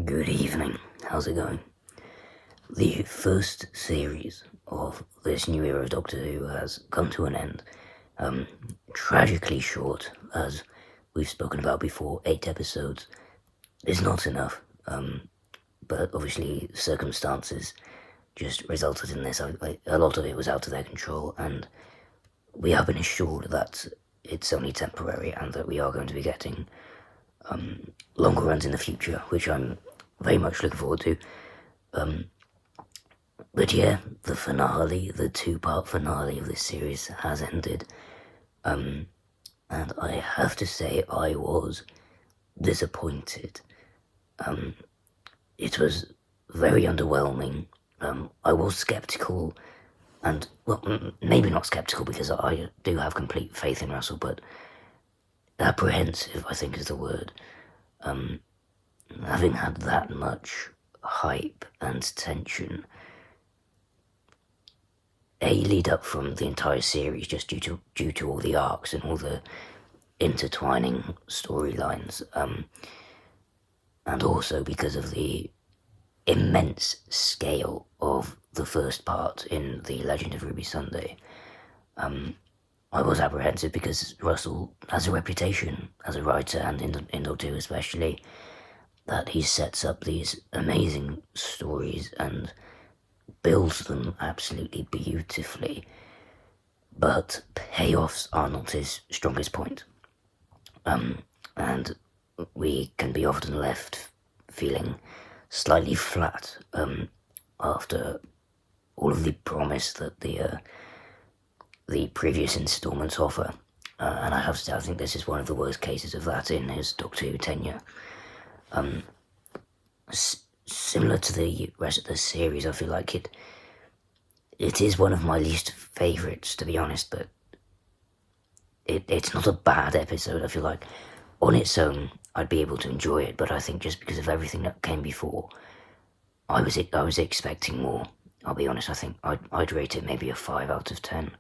Good evening. How's it going? The first series of this new era of Doctor Who has come to an end. Tragically short, as we've spoken about before. 8 episodes is not enough, but obviously circumstances just resulted in this. A lot of it was out of their control, and we have been assured that it's only temporary and that we are going to be getting longer runs in the future, which I'm very much looking forward to. But yeah, the finale, the 2-part finale of this series has ended. And I have to say I was disappointed. It was very underwhelming. I was skeptical, and, well, maybe not skeptical because I do have complete faith in Russell, but apprehensive, I think is the word. Having had that much hype and tension, lead up from the entire series, just due to all the arcs and all the intertwining storylines, and also because of the immense scale of the first part in The Legend of Ruby Sunday. I was apprehensive because Russell has a reputation as a writer, and in Doctor Who especially, that he sets up these amazing stories and builds them absolutely beautifully, but payoffs are not his strongest point. And we can be often left feeling slightly flat after all of the promise that the previous installments offer. And I have to say, I think this is one of the worst cases of that in his Doctor Who tenure. Similar to the rest of the series, I feel like it is one of my least favourites, to be honest, but it's not a bad episode. I feel like on its own I'd be able to enjoy it, but I think just because of everything that came before, I was expecting more. I'll be honest, I think I'd rate it maybe a 5 out of 10.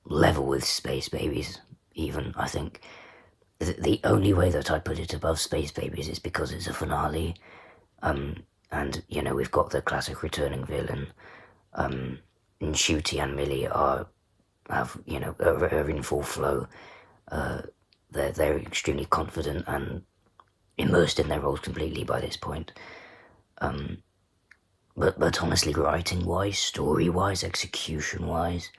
Level with Space Babies, even. I think the only way that I put it above Space Babies is because it's a finale, and we've got the classic returning villain. Ncuti and Millie are in full flow. They're extremely confident and immersed in their roles completely by this point. But honestly, writing-wise, story-wise, execution-wise,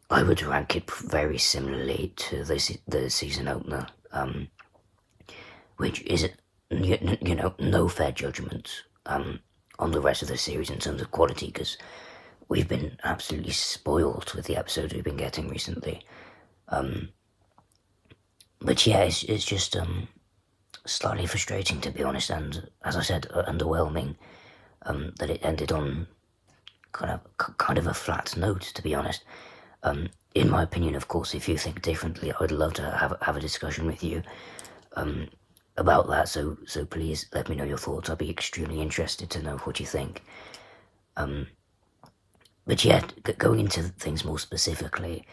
I would rank it very similarly to the season opener, which is, no fair judgment on the rest of the series in terms of quality, because we've been absolutely spoiled with the episodes we've been getting recently. But yeah, it's just slightly frustrating, to be honest, and as I said, underwhelming, that it ended on kind of a flat note, to be honest. In my opinion, of course, if you think differently, I'd love to have a discussion with you about that, so please let me know your thoughts. I'd be extremely interested to know what you think. But yeah, going into things more specifically,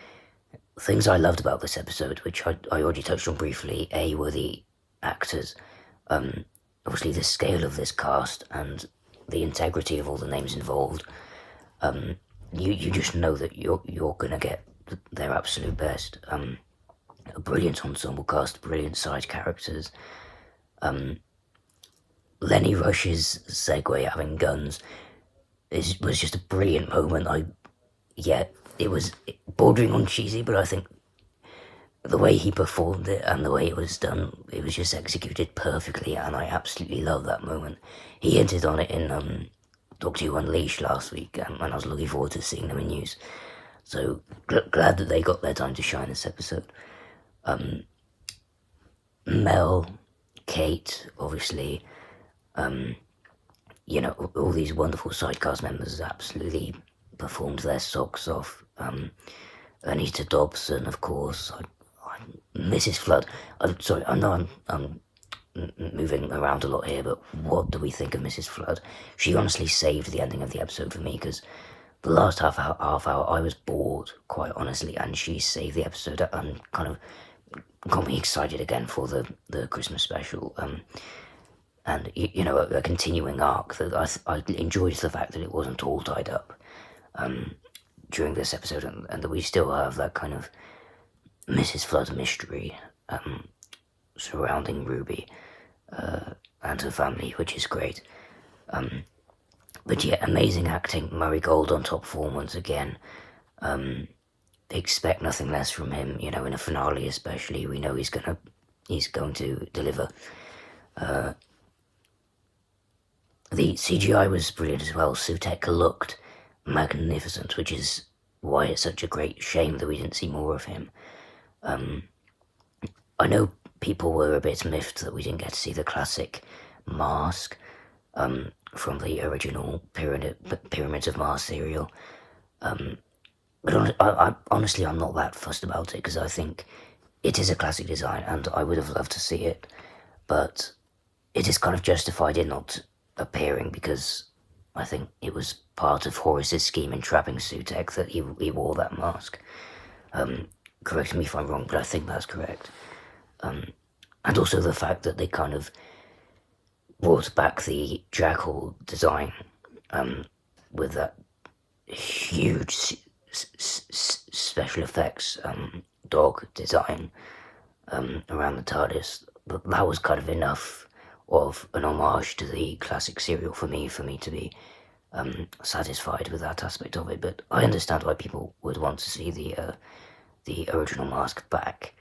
things I loved about this episode, which I already touched on briefly, were the actors. Obviously, the scale of this cast and the integrity of all the names involved. You just know that you're gonna get their absolute best. A brilliant ensemble cast, brilliant side characters. Lenny Rush's segue having guns was just a brilliant moment. It was bordering on cheesy, but I think the way he performed it and the way it was done, it was just executed perfectly, and I absolutely love that moment. He hinted on it in Doctor Who Unleashed last week, and I was looking forward to seeing them in use. So glad that they got their time to shine this episode. Mel, Kate, obviously, all these wonderful sidecast members absolutely performed their socks off. Anita Dobson, of course, Mrs. Flood. I'm sorry, I know I'm moving around a lot here, but what do we think of Mrs. Flood? She honestly saved the ending of the episode for me, because the last half hour I was bored, quite honestly, and she saved the episode and kind of got me excited again for the Christmas special. And a continuing arc that I enjoyed the fact that it wasn't all tied up during this episode, and that we still have that kind of Mrs. Flood mystery surrounding Ruby and her family, which is great. But yeah, amazing acting. Murray Gold on top form once again. Expect nothing less from him. In a finale especially, we know he's going to deliver. The CGI was brilliant as well. Sutekh looked magnificent, which is why it's such a great shame that we didn't see more of him. I know people were a bit miffed that we didn't get to see the classic mask from the original Pyramids of Mars serial. But honestly, I'm not that fussed about it, because I think it is a classic design and I would have loved to see it. But it is kind of justified in not appearing, because I think it was part of Horus's scheme in trapping Sutekh that he wore that mask. Correct me if I'm wrong, but I think that's correct. And also the fact that they kind of brought back the Jackal design with that huge special effects dog design around the TARDIS. But that was kind of enough of an homage to the classic serial for me to be satisfied with that aspect of it. But I understand why people would want to see the original mask back.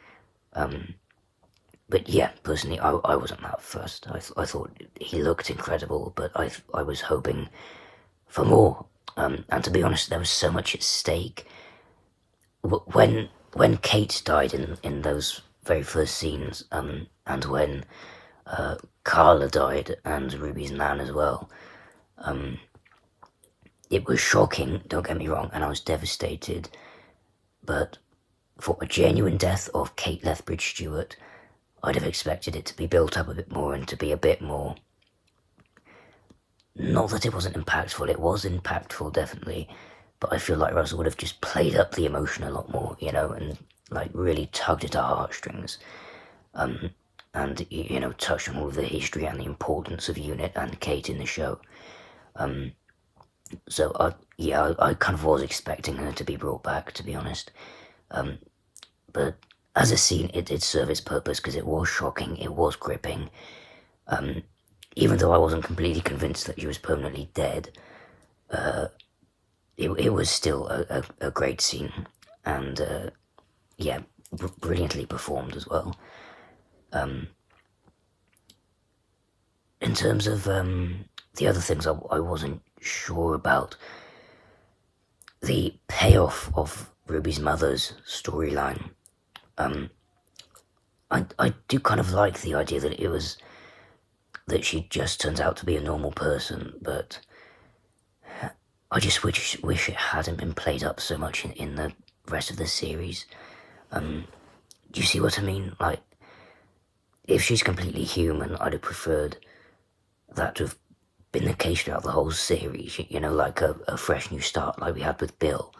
But yeah, personally, I wasn't that fussed. I thought he looked incredible, but I was hoping for more. And to be honest, there was so much at stake. When Kate died in those very first scenes, and when Carla died, and Ruby's nan as well, it was shocking, don't get me wrong, and I was devastated. But for a genuine death of Kate Lethbridge Stewart, I'd have expected it to be built up a bit more and to be a bit more... Not that it wasn't impactful, it was impactful, definitely, but I feel like Russell would have just played up the emotion a lot more, and really tugged at our heartstrings, and touched on all of the history and the importance of Unit and Kate in the show. So I kind of was expecting her to be brought back, to be honest. But as a scene, it did serve its purpose, because it was shocking, it was gripping. Even though I wasn't completely convinced that she was permanently dead, it was still a great scene, and brilliantly performed as well. In terms of the other things I wasn't sure about, the payoff of Ruby's mother's storyline, I do kind of like the idea that she just turns out to be a normal person, but I just wish it hadn't been played up so much in the rest of the series. Do you see what I mean? If she's completely human, I'd have preferred that to have been the case throughout the whole series, like a fresh new start like we had with Bill.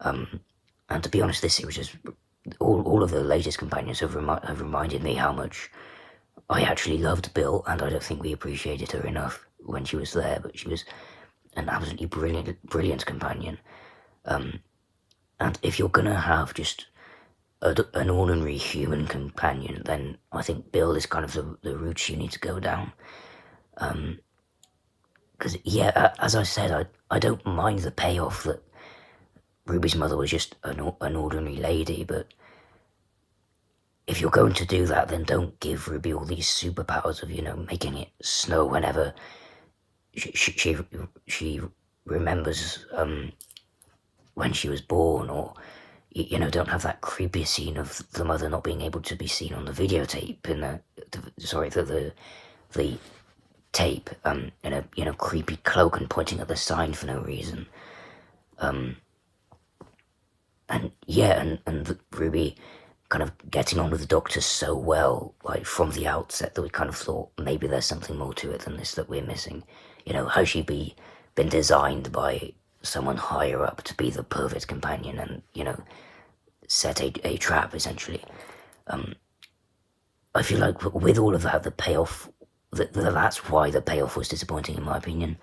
And to be honest, this series is... All of the latest companions have reminded me how much I actually loved Bill, and I don't think we appreciated her enough when she was there, but she was an absolutely brilliant companion. And if you're gonna have just an ordinary human companion, then I think Bill is kind of the route you need to go down. Because, as I said, I don't mind the payoff that Ruby's mother was just an ordinary lady, but if you're going to do that, then don't give Ruby all these superpowers of, making it snow whenever she remembers when she was born, or, don't have that creepy scene of the mother not being able to be seen on the videotape in the tape in a creepy cloak and pointing at the sign for no reason. And Ruby kind of getting on with the Doctor so well, from the outset, that we kind of thought maybe there's something more to it than this that we're missing. How she been designed by someone higher up to be the perfect companion and, set a trap, essentially. I feel like with all of that, the payoff, that's why the payoff was disappointing in my opinion.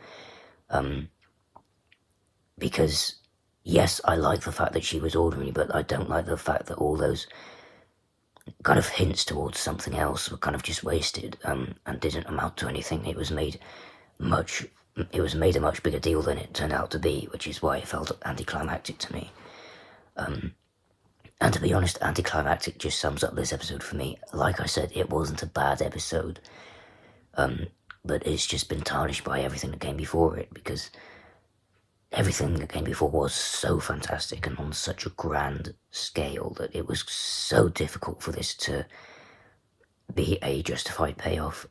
Because yes, I like the fact that she was ordinary, but I don't like the fact that all those kind of hints towards something else were kind of just wasted, and didn't amount to anything. It was made a much bigger deal than it turned out to be, which is why it felt anticlimactic to me. And to be honest, anticlimactic just sums up this episode for me. Like I said, it wasn't a bad episode, but it's just been tarnished by everything that came before it, because everything that came before was so fantastic and on such a grand scale that it was so difficult for this to be a justified payoff.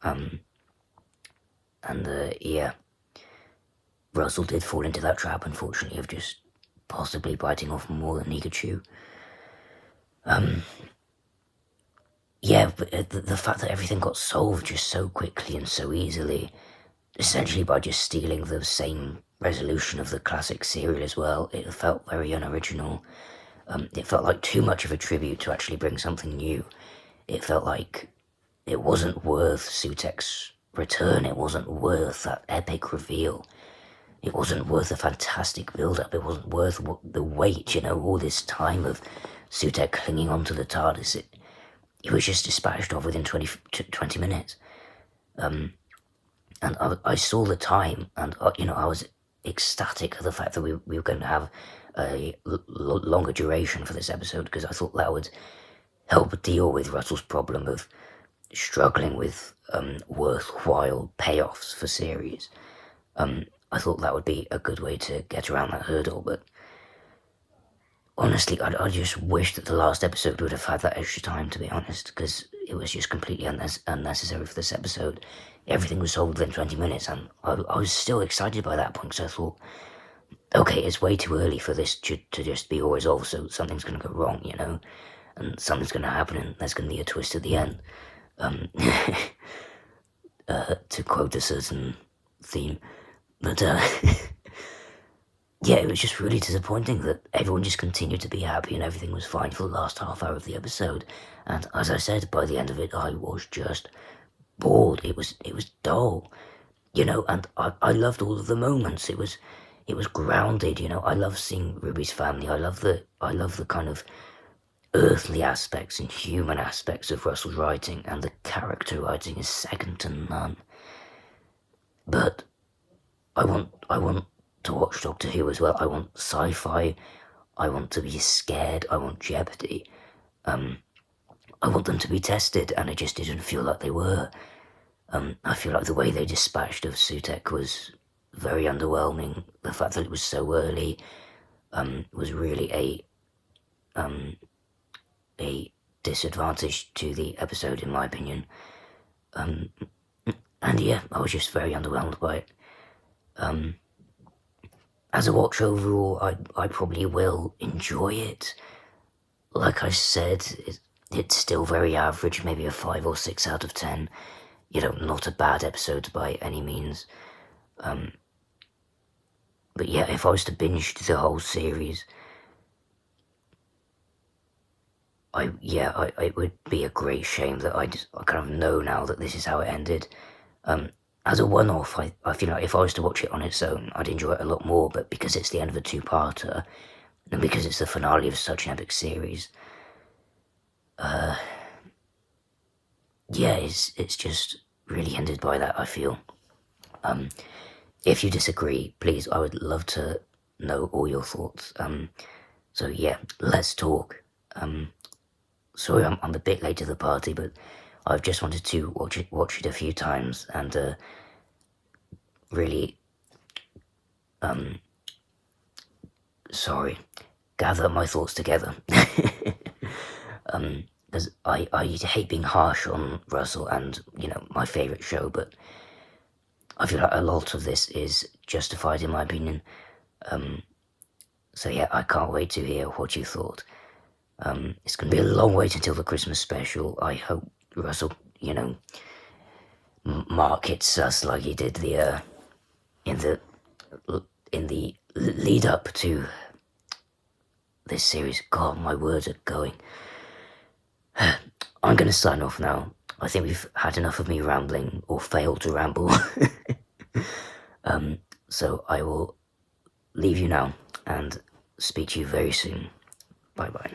Yeah, Russell did fall into that trap, unfortunately, of just possibly biting off more than he could chew. Yeah, but the fact that everything got solved just so quickly and so easily, essentially by just stealing the same resolution of the classic serial as well, it felt very unoriginal. It felt like too much of a tribute to actually bring something new. It felt like it wasn't worth Sutek's return. It wasn't worth that epic reveal. It wasn't worth a fantastic build-up. It wasn't worth the wait, all this time of Sutek clinging onto the TARDIS. It was just dispatched off within 20 minutes. And I saw the time, and I was ecstatic at the fact that we were going to have a longer duration for this episode, because I thought that would help deal with Russell's problem of struggling with worthwhile payoffs for series. I thought that would be a good way to get around that hurdle, but honestly, I just wish that the last episode would have had that extra time, to be honest, because it was just completely unnecessary for this episode. Everything was solved within 20 minutes, and I was still excited by that point, because I thought, okay, it's way too early for this to just be all resolved, so something's going to go wrong, and something's going to happen, and there's going to be a twist at the end. To quote a certain theme. But, yeah, it was just really disappointing that everyone just continued to be happy and everything was fine for the last half hour of the episode. And as I said, by the end of it, I was just bored. It was dull, and I loved all of the moments. It was grounded, I love seeing Ruby's family. I love the kind of earthly aspects and human aspects of Russell's writing, and the character writing is second to none. But I want to watch Doctor Who as well. I want sci-fi. I want to be scared. I want jeopardy. I want them to be tested, and it just didn't feel like they were. I feel like the way they dispatched of Sutek was very underwhelming. The fact that it was so early was really a disadvantage to the episode, in my opinion. And yeah, I was just very underwhelmed by it. As a watch overall, I probably will enjoy it. Like I said, it's still very average, maybe a 5 or 6 out of 10. Not a bad episode by any means. But yeah, if I was to binge the whole series, it would be a great shame that I kind of know now that this is how it ended. As a one-off, I feel like if I was to watch it on its own, I'd enjoy it a lot more, but because it's the end of a two-parter, and because it's the finale of such an epic series, yeah, it's just really ended by that, I feel. If you disagree, please, I would love to know all your thoughts. So yeah, let's talk. Sorry, I'm a bit late to the party, but I've just wanted to watch it a few times and really, gather my thoughts together. Because I hate being harsh on Russell and, my favourite show, but I feel like a lot of this is justified in my opinion. So yeah, I can't wait to hear what you thought. It's going to be a long wait until the Christmas special. I hope Russell, markets us like he did in the lead up to this series. God, my words are going. I'm going to sign off now. I think we've had enough of me rambling, or failed to ramble. So I will leave you now and speak to you very soon. Bye bye.